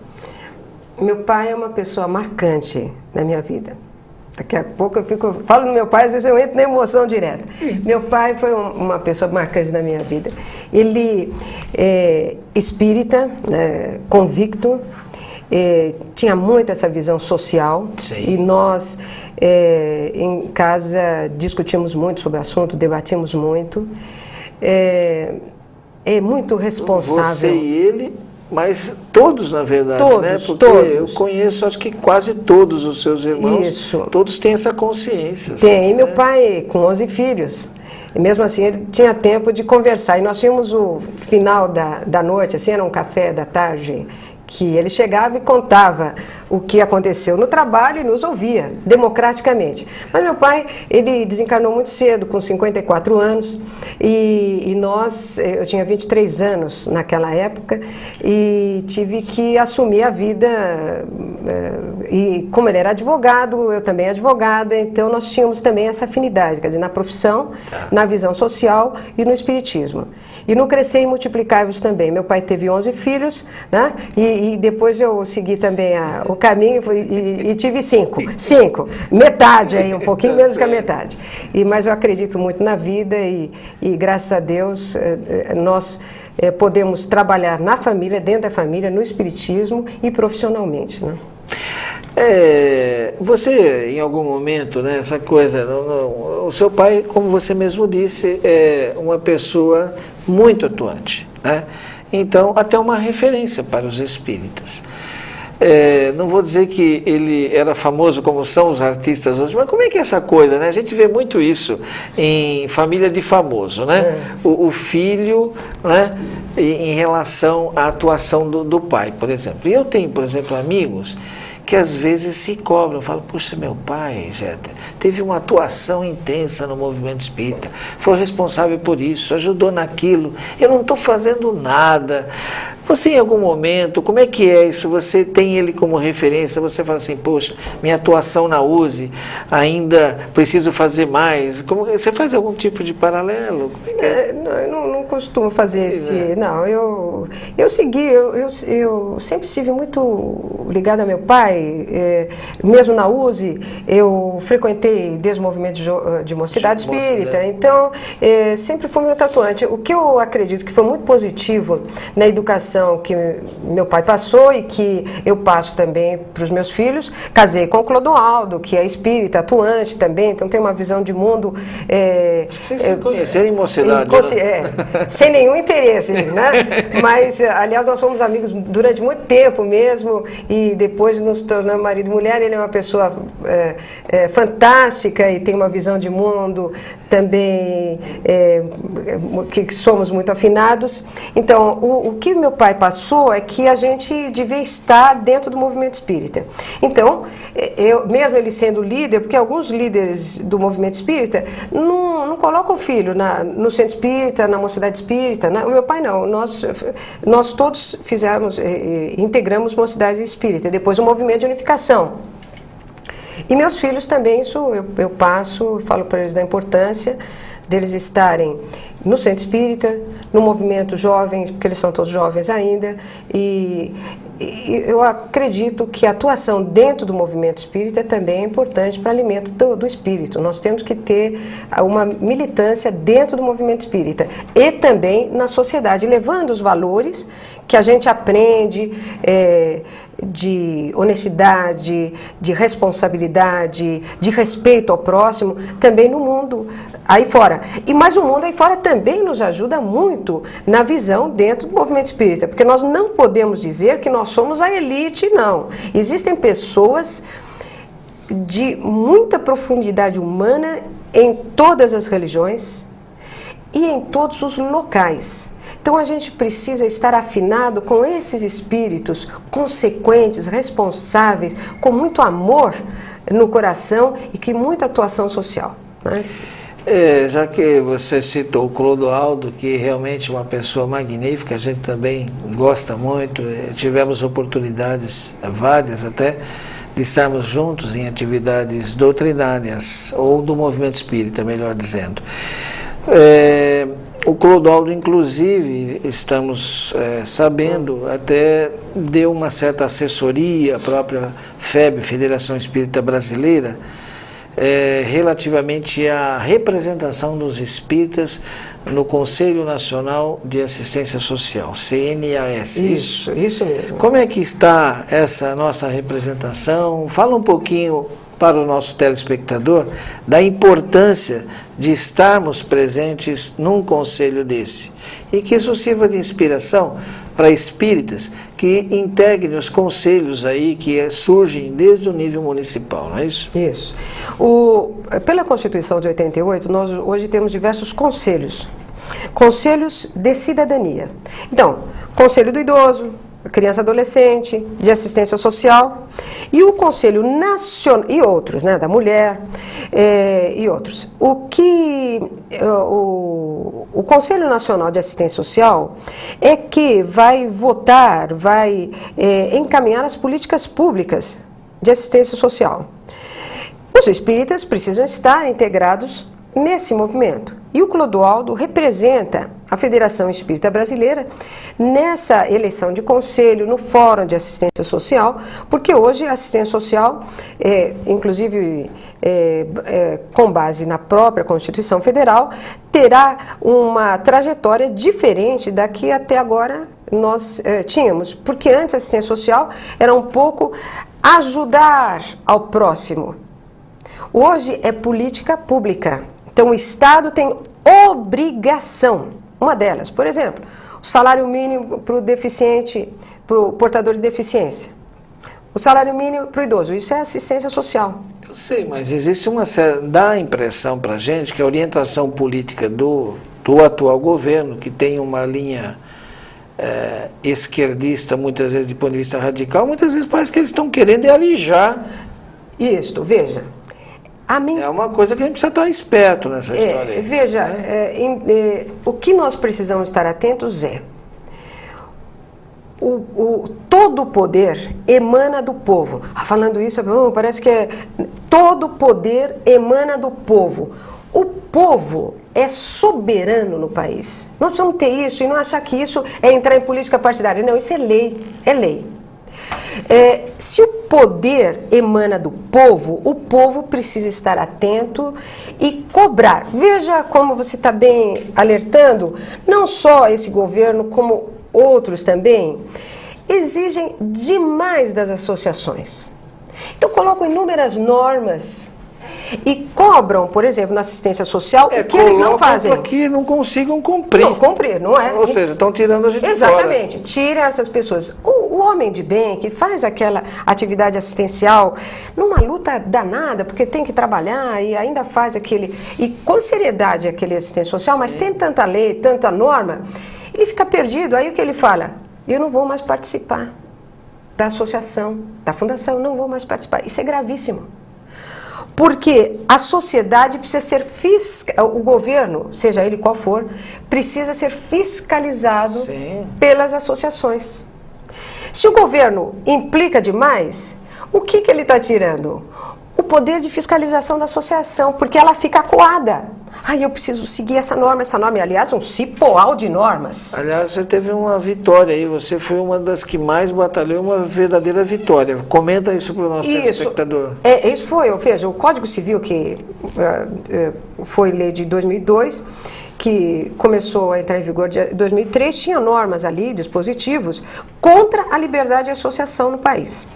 Meu pai é uma pessoa marcante na minha vida. Daqui a pouco eu falo do meu pai, às vezes eu entro na emoção direta. Meu pai foi uma pessoa marcante na minha vida. Ele é espírita, né, convicto, tinha muito essa visão social. Sim. E nós em casa discutimos muito sobre o assunto, debatimos muito. É muito responsável. Você e ele... Mas todos, na verdade, todos, né? Porque todos. Eu conheço, acho que quase todos os seus irmãos. Isso. Todos têm essa consciência. Tem. Meu pai, com 11 filhos, e mesmo assim ele tinha tempo de conversar. E nós tínhamos o final da noite, assim, era um café da tarde, que ele chegava e contava o que aconteceu no trabalho e nos ouvia, democraticamente. Mas meu pai, ele desencarnou muito cedo, com 54 anos, e eu tinha 23 anos naquela época, e tive que assumir a vida, e como ele era advogado, eu também advogada, então nós tínhamos também essa afinidade, quer dizer, na profissão, na visão social e no espiritismo. E no Crescer e Multiplicar-vos também. Meu pai teve 11 filhos, né? E depois eu segui também o caminho e tive 5. Metade aí, um pouquinho menos que a metade. Mas eu acredito muito na vida e graças a Deus nós podemos trabalhar na família, dentro da família, no espiritismo e profissionalmente, né? Você, em algum momento, né, essa coisa, o seu pai, como você mesmo disse, é uma pessoa muito atuante, né? Então, até uma referência para os espíritas. Não vou dizer que ele era famoso como são os artistas hoje, mas como é que é essa coisa, né? A gente vê muito isso em família de famoso, né? O filho, né, em relação à atuação do pai, por exemplo. E eu tenho, por exemplo, amigos que às vezes se cobram, falam, puxa, meu pai, Jeta, teve uma atuação intensa no movimento espírita, foi responsável por isso, ajudou naquilo, eu não estou fazendo nada. Você, em algum momento, como é que é isso? Você tem ele como referência, você fala assim, poxa, minha atuação na USE, ainda preciso fazer mais. Você faz algum tipo de paralelo? Como é que é? Eu não costumo fazer Não, eu segui, eu sempre estive muito ligada a meu pai, mesmo na USE, eu frequentei desde o movimento de mocidade espírita, então sempre fui muito atuante. O que eu acredito que foi muito positivo na educação que meu pai passou e que eu passo também para os meus filhos. Casei com o Clodoaldo, que é espírita, atuante também, então tem uma visão de mundo... Vocês se conheceram em mocidade, sem nenhum interesse, né? Mas, aliás, nós fomos amigos durante muito tempo mesmo, e depois nos tornamos marido e mulher. Ele é uma pessoa fantástica e tem uma visão de mundo também que somos muito afinados. Então, o que meu pai pai passou é que a gente devia estar dentro do movimento espírita. Então, mesmo ele sendo líder, porque alguns líderes do movimento espírita não colocam o filho no centro espírita, na mocidade espírita, né? O meu pai não, nós todos integramos mocidade espírita, depois o movimento de unificação. E meus filhos também, isso eu falo para eles da importância deles estarem no centro espírita, no movimento jovens, porque eles são todos jovens ainda, e eu acredito que a atuação dentro do movimento espírita também é importante para o alimento do espírito. Nós temos que ter uma militância dentro do movimento espírita e também na sociedade, levando os valores que a gente aprende de honestidade, de responsabilidade, de respeito ao próximo, também no mundo aí fora. Mas o mundo aí fora também nos ajuda muito na visão dentro do movimento espírita, porque nós não podemos dizer que nós somos a elite, não. Existem pessoas de muita profundidade humana em todas as religiões e em todos os locais. Então a gente precisa estar afinado com esses espíritos consequentes, responsáveis, com muito amor no coração e com muita atuação social, né? Já que você citou o Clodoaldo, que realmente é uma pessoa magnífica, a gente também gosta muito, tivemos oportunidades, várias até, de estarmos juntos em atividades doutrinárias, ou do movimento espírita, melhor dizendo. O Clodoaldo, inclusive, estamos sabendo, até deu uma certa assessoria à própria FEB, Federação Espírita Brasileira, relativamente à representação dos espíritas no Conselho Nacional de Assistência Social, CNAS. Isso mesmo. Como é que está essa nossa representação? Fala um pouquinho para o nosso telespectador da importância de estarmos presentes num conselho desse e que isso sirva de inspiração para espíritas que integrem os conselhos aí que surgem desde o nível municipal, não é isso? Isso. Pela Constituição de 88, nós hoje temos diversos conselhos de cidadania. Então, Conselho do Idoso, Criança e Adolescente, de Assistência Social, e o Conselho Nacional, e outros, né, da Mulher, e outros. O Conselho Nacional de Assistência Social é que vai votar, vai encaminhar as políticas públicas de assistência social. Os espíritas precisam estar integrados nesse movimento. E o Clodoaldo representa a Federação Espírita Brasileira nessa eleição de conselho, no Fórum de Assistência Social, porque hoje a assistência social, inclusive com base na própria Constituição Federal, terá uma trajetória diferente da que até agora nós tínhamos. Porque antes a assistência social era um pouco ajudar ao próximo. Hoje é política pública. Então, o Estado tem obrigação, uma delas, por exemplo, o salário mínimo para o deficiente, para o portador de deficiência, o salário mínimo para o idoso, isso é assistência social. Eu sei, mas existe dá a impressão para a gente que a orientação política do atual governo, que tem uma linha esquerdista, muitas vezes de ponto de vista radical, muitas vezes parece que eles estão querendo alijar. Isso, veja. É uma coisa que a gente precisa estar esperto nessa história aí. Veja, o que nós precisamos estar atentos todo o poder emana do povo. Falando isso, parece que todo o poder emana do povo. O povo é soberano no país. Nós precisamos ter isso e não achar que isso é entrar em política partidária. Não, isso é lei, é lei. Se o poder emana do povo, o povo precisa estar atento e cobrar. Veja como você está bem alertando, não só esse governo, como outros também, exigem demais das associações. Então colocam inúmeras normas e cobram, por exemplo, na assistência social, o que eles não fazem. Para que não consigam cumprir. Não, cumprir, não é? Ou seja, estão tirando a gente Exatamente, fora. Tira essas pessoas. O homem de bem que faz aquela atividade assistencial numa luta danada, porque tem que trabalhar e ainda faz aquele... E com seriedade aquele assistente social, mas tem tanta lei, tanta norma, ele fica perdido. Aí o que ele fala? eu não vou mais participar da associação, da fundação, eu não vou mais participar. Isso é gravíssimo. Porque a sociedade precisa ser o governo, seja ele qual for, precisa ser fiscalizado pelas associações. Se o governo implica demais, o que ele está tirando? O poder de fiscalização da associação, porque ela fica acuada. Eu preciso seguir essa norma, e, aliás, um cipoal de normas. Aliás, você teve uma vitória aí, você foi uma das que mais batalhou, uma verdadeira vitória. Comenta isso para o nosso telespectador. Isso foi, veja, o Código Civil, que foi lei de 2002, que começou a entrar em vigor em 2003, tinha normas ali, dispositivos, contra a liberdade de associação no país.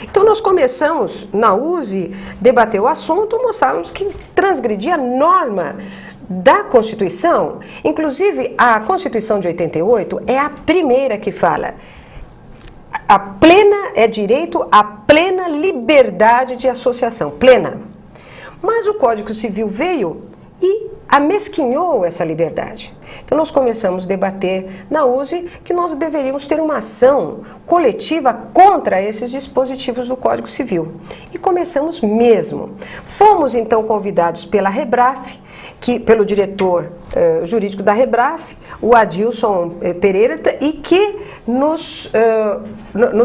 Então nós começamos, na USE, debater o assunto, mostramos que transgredia a norma da Constituição. Inclusive, a Constituição de 88 é a primeira que fala direito à plena liberdade de associação, plena. Mas o Código Civil veio e amesquinhou essa liberdade. Então nós começamos a debater na USE que nós deveríamos ter uma ação coletiva contra esses dispositivos do Código Civil. E começamos mesmo. Fomos então convidados pela Rebraf, pelo diretor jurídico da Rebraf, o Adilson Pereira, e que nos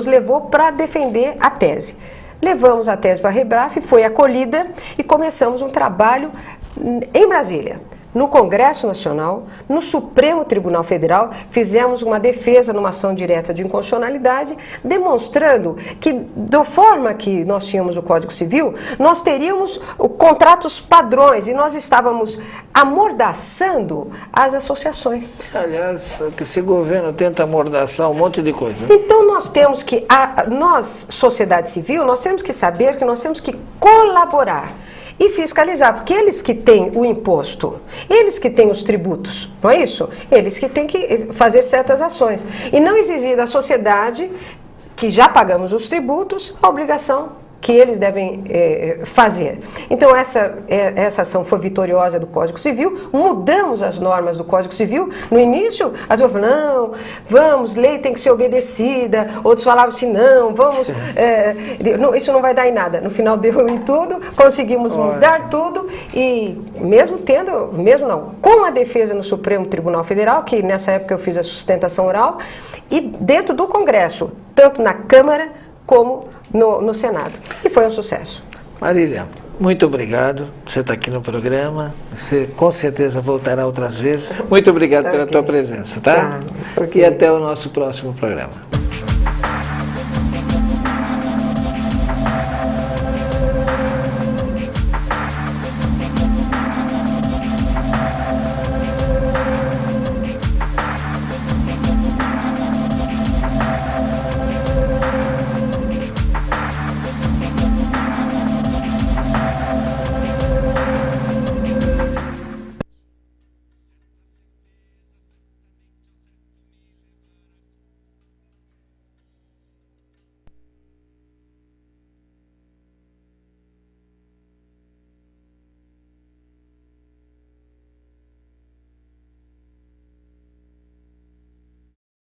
levou para defender a tese. Levamos a tese para a Rebraf, foi acolhida e começamos um trabalho em Brasília, no Congresso Nacional, no Supremo Tribunal Federal, fizemos uma defesa numa ação direta de inconstitucionalidade, demonstrando que, da forma que nós tínhamos o Código Civil, nós teríamos contratos padrões e nós estávamos amordaçando as associações. Aliás, esse governo tenta amordaçar um monte de coisa. Então nós temos que, nós, sociedade civil, nós temos que saber que nós temos que colaborar e fiscalizar, porque eles que têm o imposto, eles que têm os tributos, não é isso? Eles que têm que fazer certas ações. E não exigir da sociedade, que já pagamos os tributos, a obrigação que eles devem fazer. Então essa ação foi vitoriosa do Código Civil, mudamos as normas do Código Civil. No início, as pessoas falavam, não, vamos, lei tem que ser obedecida, outros falavam assim, não, vamos, isso não vai dar em nada. No final deu em tudo, conseguimos mudar tudo e com a defesa no Supremo Tribunal Federal, que nessa época eu fiz a sustentação oral, e dentro do Congresso, tanto na Câmara como no Senado. E foi um sucesso. Marília, muito obrigado. Você está aqui no programa. Você com certeza voltará outras vezes. Muito obrigado pela tua presença, tá? E até o nosso próximo programa.